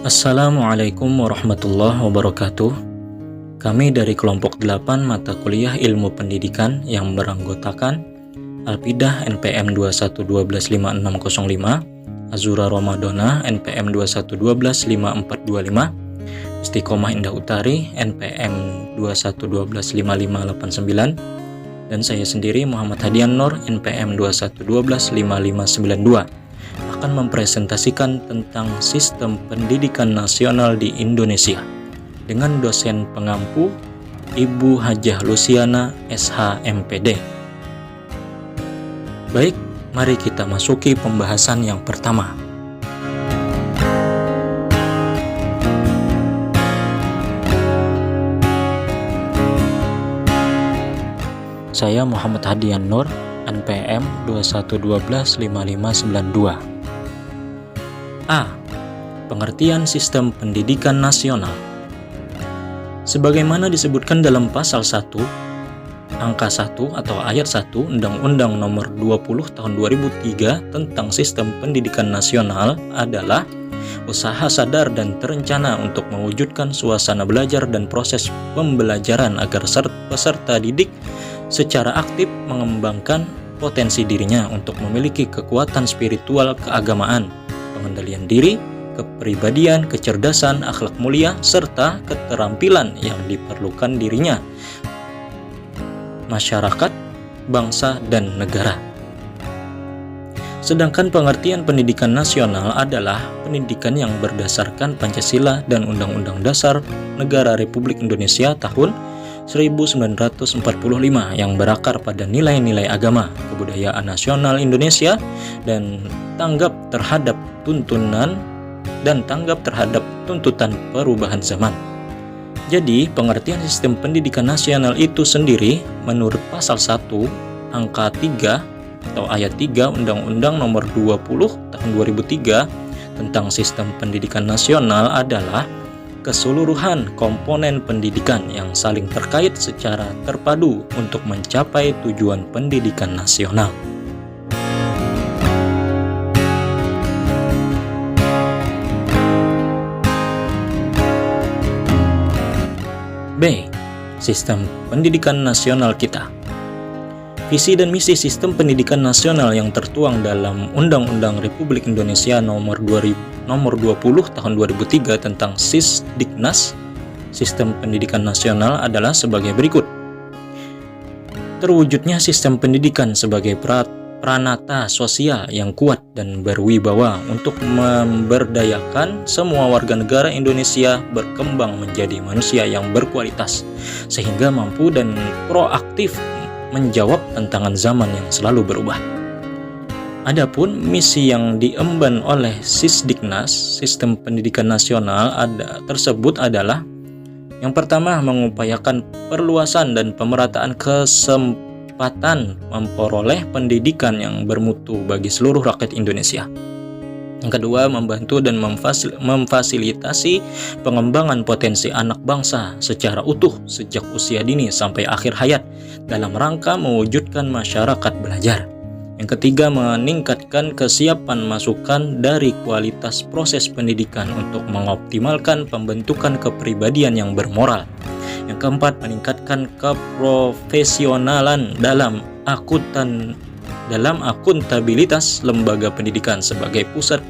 Assalamualaikum warahmatullahi wabarakatuh. Kami dari kelompok 8 mata kuliah Ilmu Pendidikan yang beranggotakan Alpidah NPM 21125605, Azura Ramadona NPM 21125425, Istiqomah Indah Utari NPM 21125589, dan saya sendiri Muhammad Hadian Nur NPM 21125592 akan mempresentasikan tentang sistem pendidikan nasional di Indonesia dengan dosen pengampu Ibu Hajah Luciana SH MPD. Baik, mari kita masuki pembahasan yang pertama. Saya Muhammad Hadian Nur NPM 21125592. A. Pengertian sistem pendidikan nasional. Sebagaimana disebutkan dalam pasal 1, angka 1 atau ayat 1 Undang-Undang Nomor 20 Tahun 2003 tentang Sistem Pendidikan Nasional adalah usaha sadar dan terencana untuk mewujudkan suasana belajar dan proses pembelajaran agar peserta didik secara aktif mengembangkan potensi dirinya untuk memiliki kekuatan spiritual keagamaan, pengendalian diri, kepribadian, kecerdasan, akhlak mulia, serta keterampilan yang diperlukan dirinya, masyarakat, bangsa, dan negara. Sedangkan pengertian pendidikan nasional adalah pendidikan yang berdasarkan Pancasila dan Undang-Undang Dasar Negara Republik Indonesia tahun 1945 yang berakar pada nilai-nilai agama, kebudayaan nasional Indonesia, dan tanggap terhadap tuntutan perubahan zaman. Jadi, pengertian sistem pendidikan nasional itu sendiri menurut pasal 1 angka 3 atau ayat 3 Undang-Undang Nomor 20 Tahun 2003 tentang Sistem Pendidikan Nasional adalah keseluruhan komponen pendidikan yang saling terkait secara terpadu untuk mencapai tujuan pendidikan nasional. B. Sistem pendidikan nasional kita. Visi dan misi sistem pendidikan nasional yang tertuang dalam Undang-Undang Republik Indonesia Nomor 20 Tahun 2003 tentang Sisdiknas, Sistem Pendidikan Nasional adalah sebagai berikut. Terwujudnya sistem pendidikan sebagai pranata sosial yang kuat dan berwibawa untuk memberdayakan semua warga negara Indonesia berkembang menjadi manusia yang berkualitas, sehingga mampu dan proaktif menjawab tantangan zaman yang selalu berubah. Adapun misi yang diemban oleh Sisdiknas, Sistem Pendidikan Nasional tersebut adalah yang pertama, mengupayakan perluasan dan pemerataan kesempatan memperoleh pendidikan yang bermutu bagi seluruh rakyat Indonesia. Yang kedua, membantu dan memfasilitasi pengembangan potensi anak bangsa secara utuh sejak usia dini sampai akhir hayat dalam rangka mewujudkan masyarakat belajar. Yang ketiga, meningkatkan kesiapan masukan dari kualitas proses pendidikan untuk mengoptimalkan pembentukan kepribadian yang bermoral. Yang keempat, meningkatkan keprofesionalan dalam akuntabilitas lembaga pendidikan sebagai pusat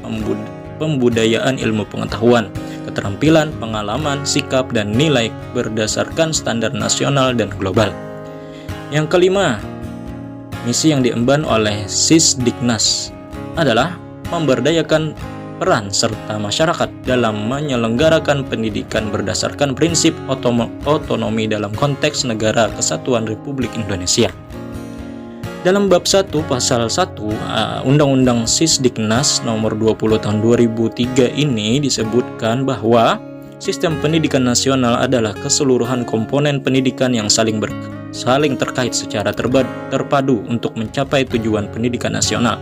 pembudayaan ilmu pengetahuan, keterampilan, pengalaman, sikap, dan nilai berdasarkan standar nasional dan global. Yang kelima, misi yang diemban oleh Sisdiknas adalah memberdayakan peran serta masyarakat dalam menyelenggarakan pendidikan berdasarkan prinsip otonomi dalam konteks Negara Kesatuan Republik Indonesia. Dalam bab 1 pasal 1 Undang-Undang Sisdiknas Nomor 20 Tahun 2003 ini disebutkan bahwa sistem pendidikan nasional adalah keseluruhan komponen pendidikan yang saling terkait secara terpadu untuk mencapai tujuan pendidikan nasional.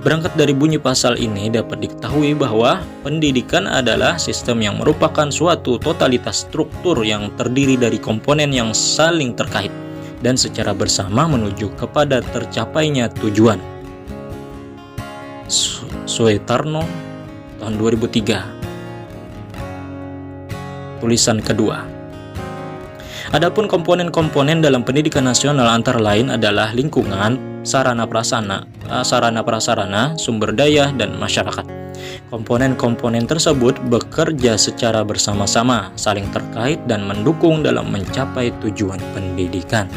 Berangkat dari bunyi pasal ini dapat diketahui bahwa pendidikan adalah sistem yang merupakan suatu totalitas struktur yang terdiri dari komponen yang saling terkait dan secara bersama menuju kepada tercapainya tujuan. Suetarno tahun 2003. tulisan kedua. Adapun komponen-komponen dalam pendidikan nasional antara lain adalah lingkungan, sarana prasarana, sumber daya, dan masyarakat. Komponen-komponen tersebut bekerja secara bersama-sama, saling terkait dan mendukung dalam mencapai tujuan pendidikan.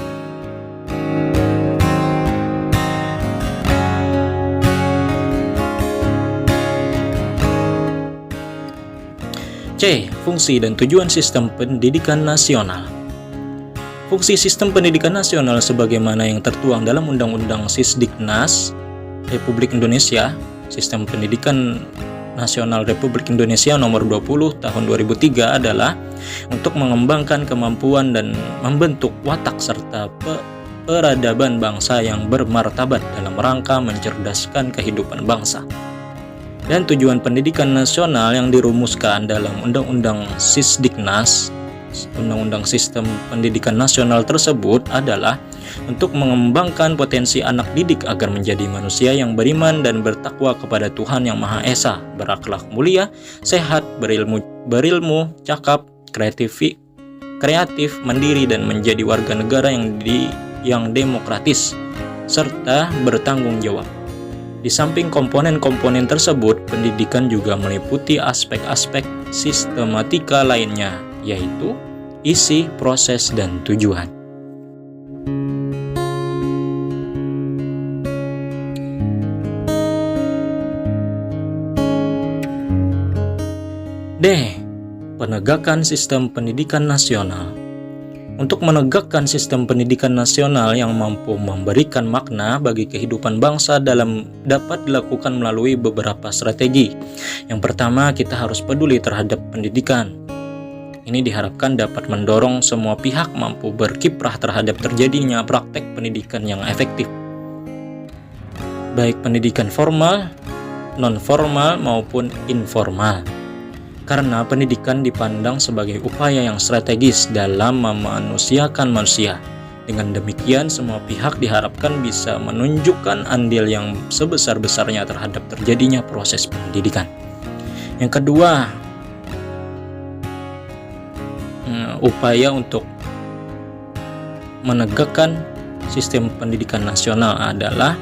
C. Fungsi dan tujuan sistem pendidikan nasional. Fungsi sistem pendidikan nasional sebagaimana yang tertuang dalam Undang-Undang Sisdiknas Republik Indonesia, Sistem Pendidikan Nasional Republik Indonesia Nomor 20 Tahun 2003 adalah untuk mengembangkan kemampuan dan membentuk watak serta peradaban bangsa yang bermartabat dalam rangka mencerdaskan kehidupan bangsa. Dan tujuan pendidikan nasional yang dirumuskan dalam Undang-Undang Sisdiknas, Undang-Undang Sistem Pendidikan Nasional tersebut adalah untuk mengembangkan potensi anak didik agar menjadi manusia yang beriman dan bertakwa kepada Tuhan Yang Maha Esa, berakhlak mulia, sehat, berilmu, cakap, kreatif, mandiri, dan menjadi warga negara yang demokratis serta bertanggung jawab. Di samping komponen-komponen tersebut, pendidikan juga meliputi aspek-aspek sistematika lainnya, yaitu isi, proses, dan tujuan. D. Penegakan sistem pendidikan nasional. Untuk menegakkan sistem pendidikan nasional yang mampu memberikan makna bagi kehidupan bangsa dapat dilakukan melalui beberapa strategi. Yang pertama, kita harus peduli terhadap pendidikan. Ini diharapkan dapat mendorong semua pihak mampu berkiprah terhadap terjadinya praktek pendidikan yang efektif, baik pendidikan formal, non-formal, maupun informal. Karena pendidikan dipandang sebagai upaya yang strategis dalam memanusiakan manusia. Dengan demikian, semua pihak diharapkan bisa menunjukkan andil yang sebesar-besarnya terhadap terjadinya proses pendidikan. Yang kedua, upaya untuk menegakkan sistem pendidikan nasional adalah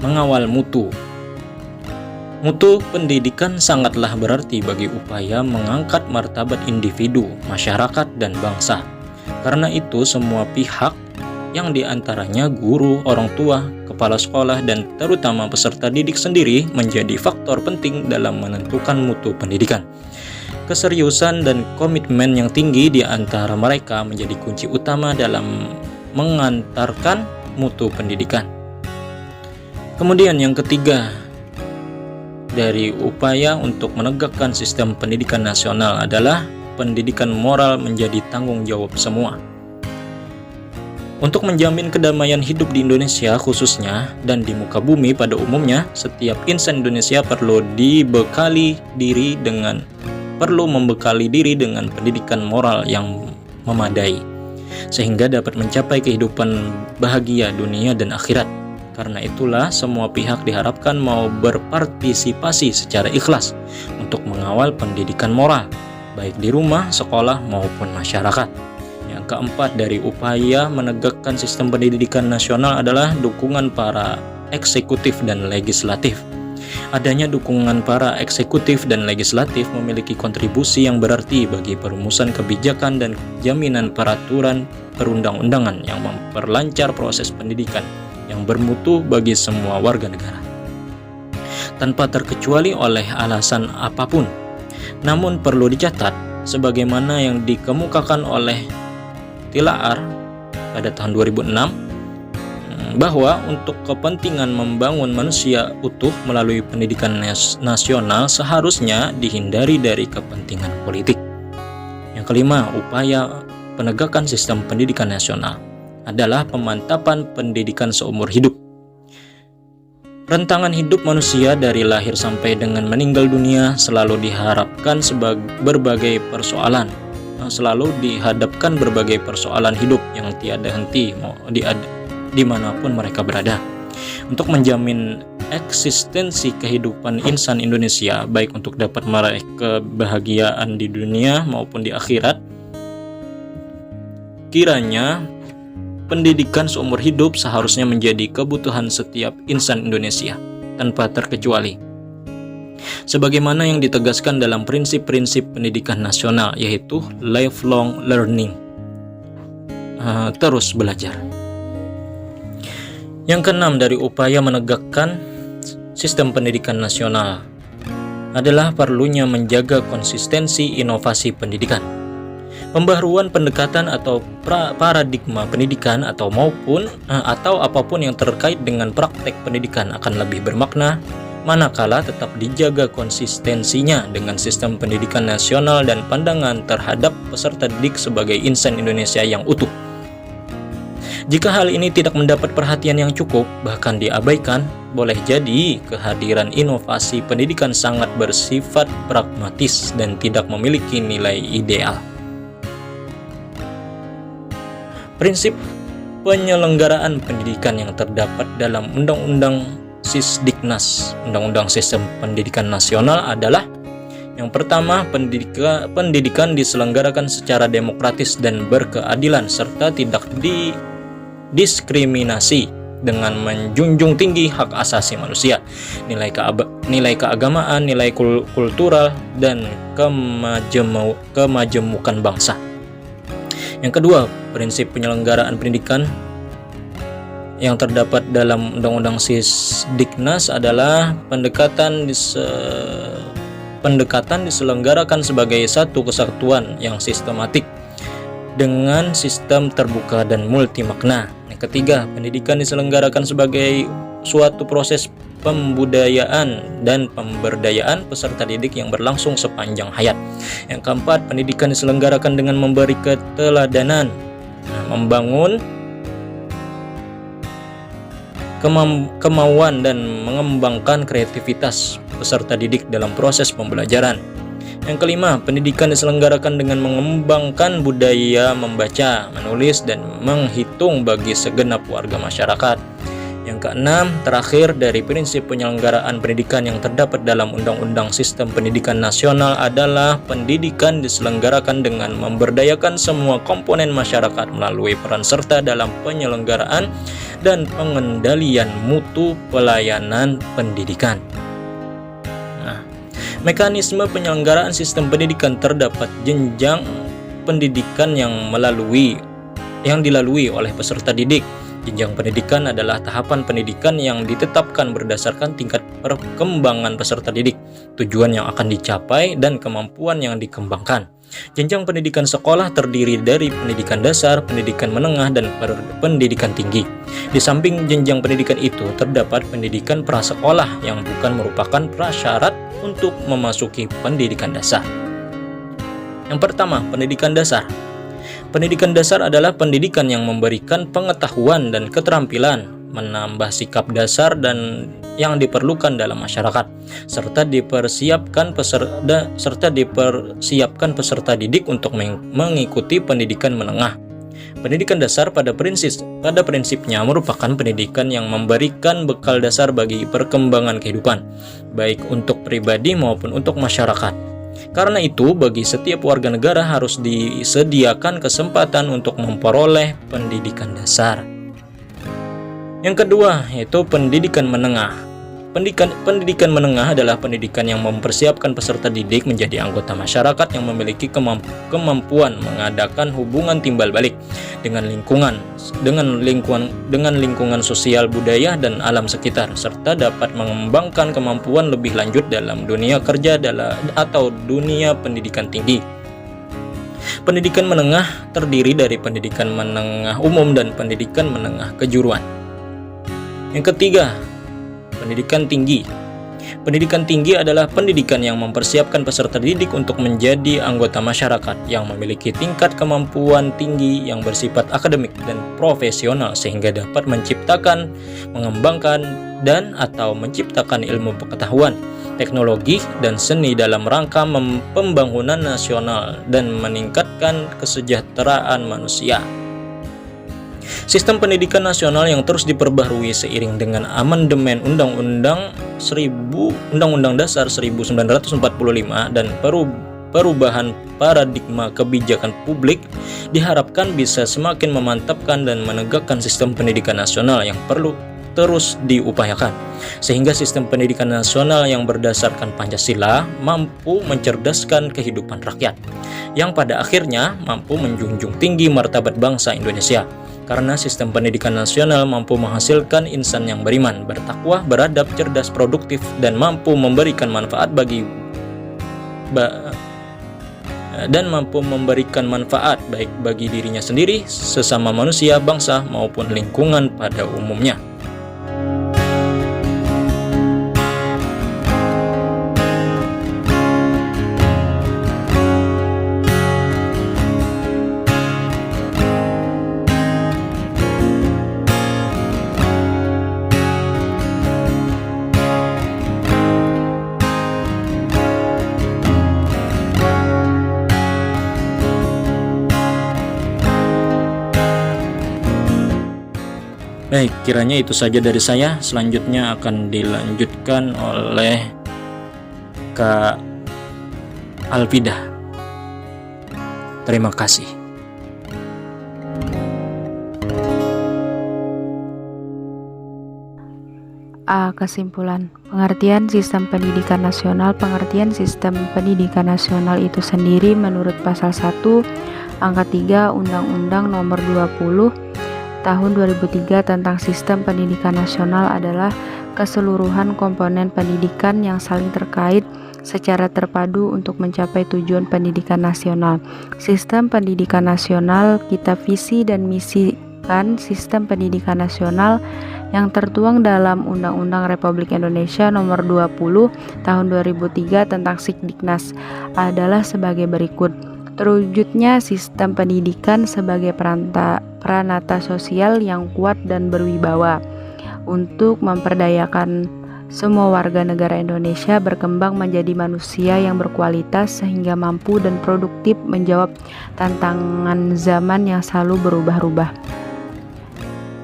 mengawal mutu. Mutu pendidikan sangatlah berarti bagi upaya mengangkat martabat individu, masyarakat, dan bangsa. Karena itu, semua pihak yang diantaranya guru, orang tua, kepala sekolah, dan terutama peserta didik sendiri menjadi faktor penting dalam menentukan mutu pendidikan. Keseriusan dan komitmen yang tinggi di antara mereka menjadi kunci utama dalam mengantarkan mutu pendidikan. Kemudian yang ketiga, dari upaya untuk menegakkan sistem pendidikan nasional adalah pendidikan moral menjadi tanggung jawab semua. Untuk menjamin kedamaian hidup di Indonesia khususnya dan di muka bumi pada umumnya, setiap insan Indonesia perlu membekali diri dengan pendidikan moral yang memadai, sehingga dapat mencapai kehidupan bahagia dunia dan akhirat. Karena itulah semua pihak diharapkan mau berpartisipasi secara ikhlas untuk mengawal pendidikan moral, baik di rumah, sekolah, maupun masyarakat. Yang keempat, dari upaya menegakkan sistem pendidikan nasional adalah dukungan para eksekutif dan legislatif. Adanya dukungan para eksekutif dan legislatif memiliki kontribusi yang berarti bagi perumusan kebijakan dan jaminan peraturan perundang-undangan yang memperlancar proses pendidikan yang bermutu bagi semua warga negara, tanpa terkecuali oleh alasan apapun. Namun perlu dicatat, sebagaimana yang dikemukakan oleh Tilaar pada tahun 2006, bahwa untuk kepentingan membangun manusia utuh melalui pendidikan nasional seharusnya dihindari dari kepentingan politik. Yang kelima, upaya penegakan sistem pendidikan nasional adalah pemantapan pendidikan seumur hidup. Rentangan hidup manusia dari lahir sampai dengan meninggal dunia selalu dihadapkan berbagai persoalan hidup yang tiada henti dimanapun mereka berada. Untuk menjamin eksistensi kehidupan insan Indonesia, baik untuk dapat meraih kebahagiaan di dunia maupun di akhirat, kiranya pendidikan seumur hidup seharusnya menjadi kebutuhan setiap insan Indonesia tanpa terkecuali, sebagaimana yang ditegaskan dalam prinsip-prinsip pendidikan nasional, yaitu lifelong learning, terus belajar. Yang keenam dari upaya menegakkan sistem pendidikan nasional adalah perlunya menjaga konsistensi inovasi pendidikan. Pembaharuan pendekatan atau paradigma pendidikan atau apapun yang terkait dengan praktek pendidikan akan lebih bermakna manakala tetap dijaga konsistensinya dengan sistem pendidikan nasional dan pandangan terhadap peserta didik sebagai insan Indonesia yang utuh. Jika hal ini tidak mendapat perhatian yang cukup, bahkan diabaikan, boleh jadi kehadiran inovasi pendidikan sangat bersifat pragmatis dan tidak memiliki nilai ideal. Prinsip penyelenggaraan pendidikan yang terdapat dalam Undang-Undang Sisdiknas, Undang-Undang Sistem Pendidikan Nasional adalah: yang pertama, pendidikan diselenggarakan secara demokratis dan berkeadilan serta tidak didiskriminasi dengan menjunjung tinggi hak asasi manusia, nilai keagamaan, nilai kultural, dan kemajemukan bangsa. Yang kedua, prinsip penyelenggaraan pendidikan yang terdapat dalam Undang-Undang Sisdiknas adalah pendekatan diselenggarakan sebagai satu kesatuan yang sistematik dengan sistem terbuka dan multi makna. Yang ketiga, pendidikan diselenggarakan sebagai suatu proses pembudayaan dan pemberdayaan peserta didik yang berlangsung sepanjang hayat. Yang keempat, pendidikan diselenggarakan dengan memberi keteladanan, membangun kemauan dan mengembangkan kreativitas peserta didik dalam proses pembelajaran. Yang kelima, pendidikan diselenggarakan dengan mengembangkan budaya membaca, menulis, dan menghitung bagi segenap warga masyarakat. Yang keenam, terakhir dari prinsip penyelenggaraan pendidikan yang terdapat dalam Undang-Undang Sistem Pendidikan Nasional adalah pendidikan diselenggarakan dengan memberdayakan semua komponen masyarakat melalui peran serta dalam penyelenggaraan dan pengendalian mutu pelayanan pendidikan. Mekanisme penyelenggaraan sistem pendidikan terdapat jenjang pendidikan yang dilalui oleh peserta didik. Jenjang pendidikan adalah tahapan pendidikan yang ditetapkan berdasarkan tingkat perkembangan peserta didik, tujuan yang akan dicapai, dan kemampuan yang dikembangkan. Jenjang pendidikan sekolah terdiri dari pendidikan dasar, pendidikan menengah, dan pendidikan tinggi. Di samping jenjang pendidikan itu, terdapat pendidikan prasekolah yang bukan merupakan prasyarat untuk memasuki pendidikan dasar. Yang pertama, pendidikan dasar. Pendidikan dasar adalah pendidikan yang memberikan pengetahuan dan keterampilan, menambah sikap dasar dan yang diperlukan dalam masyarakat, serta dipersiapkan peserta didik untuk mengikuti pendidikan menengah. Pendidikan dasar pada prinsipnya merupakan pendidikan yang memberikan bekal dasar bagi perkembangan kehidupan, baik untuk pribadi maupun untuk masyarakat. Karena itu, bagi setiap warga negara harus disediakan kesempatan untuk memperoleh pendidikan dasar. Yang kedua, yaitu pendidikan menengah. Pendidikan menengah adalah pendidikan yang mempersiapkan peserta didik menjadi anggota masyarakat yang memiliki kemampuan mengadakan hubungan timbal balik dengan lingkungan sosial, budaya, dan alam sekitar, serta dapat mengembangkan kemampuan lebih lanjut dalam dunia kerja atau dunia pendidikan tinggi. Pendidikan menengah terdiri dari pendidikan menengah umum dan pendidikan menengah kejuruan. Yang ketiga, pendidikan tinggi. Pendidikan tinggi adalah pendidikan yang mempersiapkan peserta didik untuk menjadi anggota masyarakat yang memiliki tingkat kemampuan tinggi yang bersifat akademik dan profesional sehingga dapat menciptakan, mengembangkan, dan atau menciptakan ilmu pengetahuan, teknologi, dan seni dalam rangka pembangunan nasional dan meningkatkan kesejahteraan manusia. Sistem pendidikan nasional yang terus diperbaharui seiring dengan amandemen Undang-Undang Dasar 1945 dan perubahan paradigma kebijakan publik diharapkan bisa semakin memantapkan dan menegakkan sistem pendidikan nasional yang perlu terus diupayakan, sehingga sistem pendidikan nasional yang berdasarkan Pancasila mampu mencerdaskan kehidupan rakyat, yang pada akhirnya mampu menjunjung tinggi martabat bangsa Indonesia. Karena sistem pendidikan nasional mampu menghasilkan insan yang beriman, bertakwa, beradab, cerdas, produktif, dan mampu memberikan manfaat baik bagi dirinya sendiri, sesama manusia, bangsa, maupun lingkungan pada umumnya. Baik, kiranya itu saja dari saya. Selanjutnya akan dilanjutkan oleh Kak Alvida. Terima kasih. Kesimpulan. Pengertian sistem pendidikan nasional. Pengertian sistem pendidikan nasional itu sendiri menurut pasal 1 angka 3 Undang-Undang Nomor 20 Tahun 2003 tentang Sistem Pendidikan Nasional adalah keseluruhan komponen pendidikan yang saling terkait secara terpadu untuk mencapai tujuan pendidikan nasional. Sistem pendidikan nasional, kita visi dan misikan sistem pendidikan nasional yang tertuang dalam Undang-Undang Republik Indonesia Nomor 20 Tahun 2003 tentang Sikdiknas adalah sebagai berikut. Terwujudnya sistem pendidikan sebagai peranata sosial yang kuat dan berwibawa untuk memperdayakan semua warga negara Indonesia berkembang menjadi manusia yang berkualitas sehingga mampu dan produktif menjawab tantangan zaman yang selalu berubah-ubah.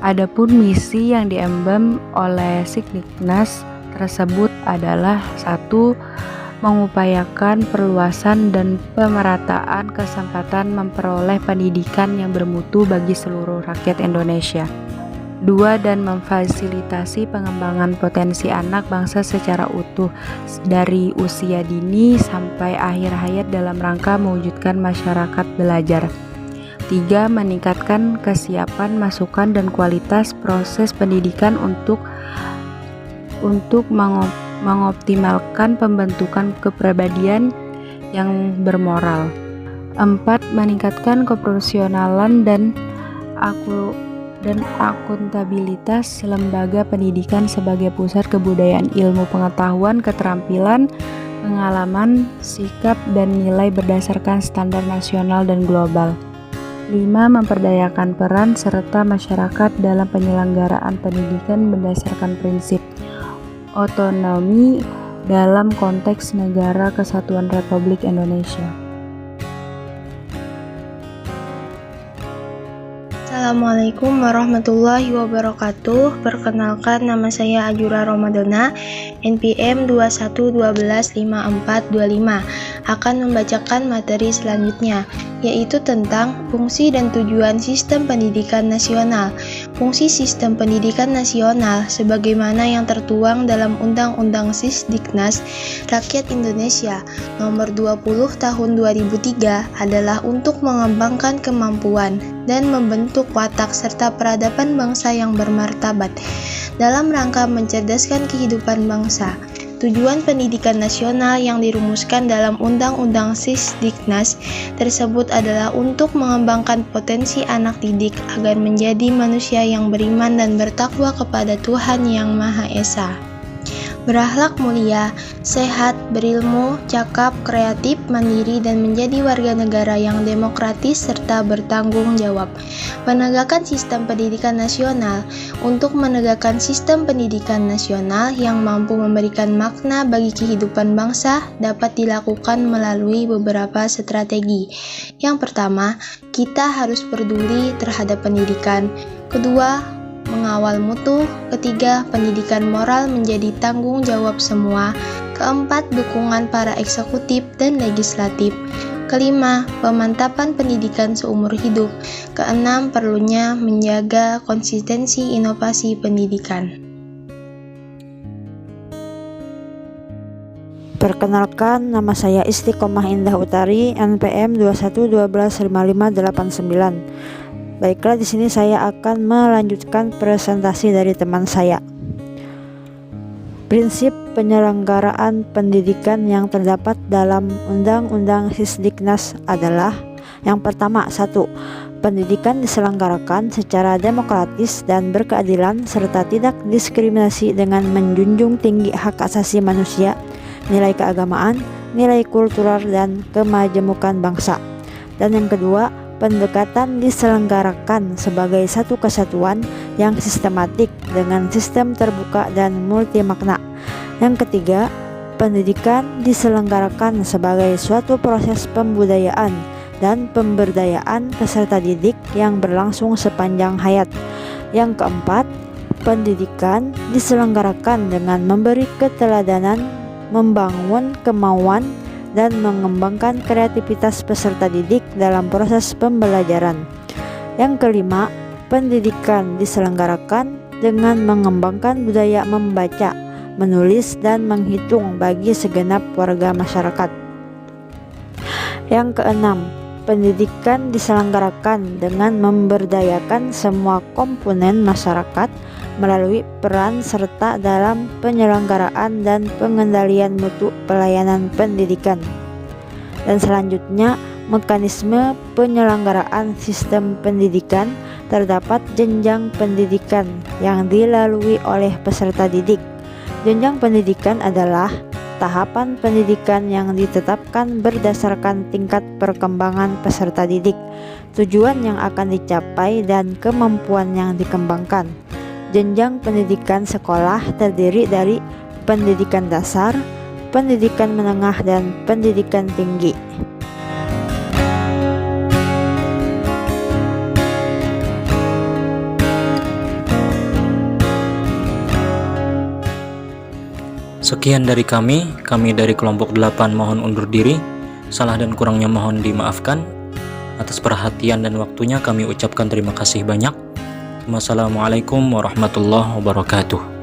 Adapun misi yang diemban oleh Sikdiknas tersebut adalah 1. Mengupayakan perluasan dan pemerataan kesempatan memperoleh pendidikan yang bermutu bagi seluruh rakyat Indonesia. 2. Dan memfasilitasi pengembangan potensi anak bangsa secara utuh dari usia dini sampai akhir hayat dalam rangka mewujudkan masyarakat belajar. 3. Meningkatkan kesiapan, masukan, dan kualitas proses pendidikan untuk mengoptimalkan pembentukan kepribadian yang bermoral. 4. Meningkatkan keprofesionalan dan akuntabilitas lembaga pendidikan sebagai pusat kebudayaan ilmu pengetahuan, keterampilan, pengalaman, sikap, dan nilai berdasarkan standar nasional dan global. 5. Memperdayakan peran serta masyarakat dalam penyelenggaraan pendidikan berdasarkan prinsip otonomi dalam konteks Negara Kesatuan Republik Indonesia. Assalamualaikum warahmatullahi wabarakatuh. Perkenalkan, nama saya Ajura Ramadana, NPM 21125425. Akan membacakan materi selanjutnya, yaitu tentang fungsi dan tujuan sistem pendidikan nasional. Fungsi sistem pendidikan nasional sebagaimana yang tertuang dalam Undang-Undang Sisdiknas Rakyat Indonesia Nomor 20 Tahun 2003 adalah untuk mengembangkan kemampuan dan membentuk watak serta peradaban bangsa yang bermartabat dalam rangka mencerdaskan kehidupan bangsa. Tujuan pendidikan nasional yang dirumuskan dalam Undang-Undang Sisdiknas tersebut adalah untuk mengembangkan potensi anak didik agar menjadi manusia yang beriman dan bertakwa kepada Tuhan Yang Maha Esa, berakhlak mulia, sehat, berilmu, cakap, kreatif, mandiri, dan menjadi warga negara yang demokratis serta bertanggung jawab. Penegakan sistem pendidikan nasional. Untuk menegakkan sistem pendidikan nasional yang mampu memberikan makna bagi kehidupan bangsa dapat dilakukan melalui beberapa strategi. Yang pertama, kita harus peduli terhadap pendidikan. Kedua, mengawal mutu. Ketiga, pendidikan moral menjadi tanggung jawab semua. Keempat, dukungan para eksekutif dan legislatif. Kelima, pemantapan pendidikan seumur hidup. Keenam, perlunya menjaga konsistensi inovasi pendidikan. Perkenalkan, nama saya Istiqomah Indah Utari, NPM 21125589. Baiklah, di sini saya akan melanjutkan presentasi dari teman saya. Prinsip penyelenggaraan pendidikan yang terdapat dalam Undang-Undang Sisdiknas adalah: yang pertama, 1. Pendidikan diselenggarakan secara demokratis dan berkeadilan serta tidak diskriminasi dengan menjunjung tinggi hak asasi manusia, nilai keagamaan, nilai kultural, dan kemajemukan bangsa. Dan yang kedua, pendekatan diselenggarakan sebagai satu kesatuan yang sistematik dengan sistem terbuka dan multimakna. Yang ketiga, pendidikan diselenggarakan sebagai suatu proses pembudayaan dan pemberdayaan peserta didik yang berlangsung sepanjang hayat. Yang keempat, pendidikan diselenggarakan dengan memberi keteladanan, membangun kemauan, dan mengembangkan kreativitas peserta didik dalam proses pembelajaran. Yang kelima, pendidikan diselenggarakan dengan mengembangkan budaya membaca, menulis, dan menghitung bagi segenap warga masyarakat. Yang keenam, pendidikan diselenggarakan dengan memberdayakan semua komponen masyarakat melalui peran serta dalam penyelenggaraan dan pengendalian mutu pelayanan pendidikan. Dan selanjutnya, mekanisme penyelenggaraan sistem pendidikan. Terdapat jenjang pendidikan yang dilalui oleh peserta didik. Jenjang pendidikan adalah tahapan pendidikan yang ditetapkan berdasarkan tingkat perkembangan peserta didik, tujuan yang akan dicapai, dan kemampuan yang dikembangkan. Jenjang pendidikan sekolah terdiri dari pendidikan dasar, pendidikan menengah, dan pendidikan tinggi. Sekian dari kami dari kelompok 8 mohon undur diri. Salah dan kurangnya mohon dimaafkan. Atas perhatian dan waktunya kami ucapkan terima kasih banyak. Wassalamualaikum warahmatullahi wabarakatuh.